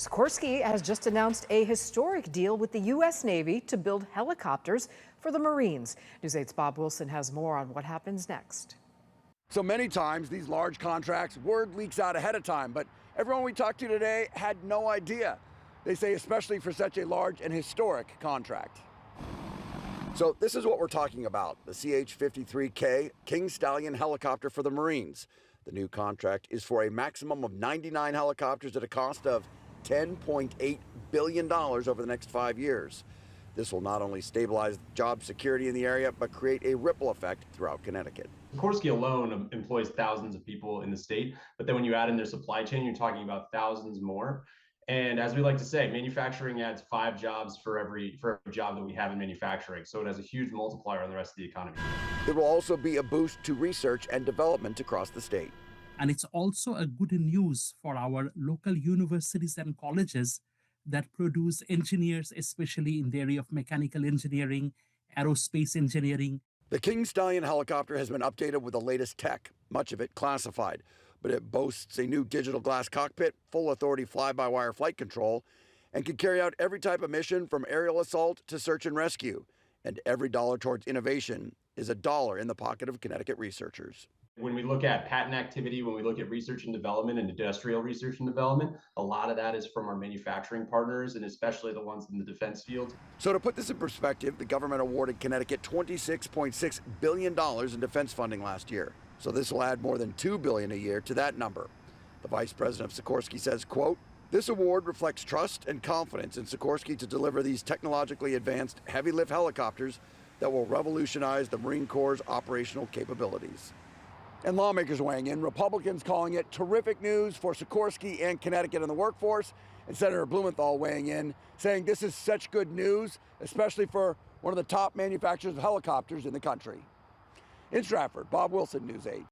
Sikorsky has just announced a historic deal with the U.S. Navy to build helicopters for the Marines. News 8's Bob Wilson has more on what happens next. So many times these large contracts, word leaks out ahead of time, but everyone we talked to today had no idea. They say especially for such a large and historic contract. So this is what we're talking about, the CH-53K King Stallion helicopter for the Marines. The new contract is for a maximum of 99 helicopters at a cost of $10.8 billion over the next 5 years. This will not only stabilize job security in the area, but create a ripple effect throughout Connecticut. Sikorsky alone employs thousands of people in the state, but then when you add in their supply chain, you're talking about thousands more. And as we like to say, manufacturing adds 5 jobs for every job that we have in manufacturing. So it has a huge multiplier on the rest of the economy. It will also be a boost to research and development across the state. And it's also a good news for our local universities and colleges that produce engineers, especially in the area of mechanical engineering, aerospace engineering. The King Stallion helicopter has been updated with the latest tech, much of it classified, but it boasts a new digital glass cockpit, full authority fly-by-wire flight control, and can carry out every type of mission from aerial assault to search and rescue. And every dollar towards innovation is a dollar in the pocket of Connecticut researchers. When we look at patent activity, when we look at research and development and industrial research and development, a lot of that is from our manufacturing partners, and especially the ones in the defense field. So to put this in perspective, the government awarded Connecticut $26.6 billion in defense funding last year. So this will add more than $2 billion a year to that number. The vice president of Sikorsky says, quote, "This award reflects trust and confidence in Sikorsky to deliver these technologically advanced heavy lift helicopters that will revolutionize the Marine Corps' operational capabilities." And lawmakers weighing in, Republicans calling it terrific news for Sikorsky and Connecticut in the workforce, and Senator Blumenthal weighing in, saying this is such good news, especially for one of the top manufacturers of helicopters in the country. In Stratford, Bob Wilson, News 8.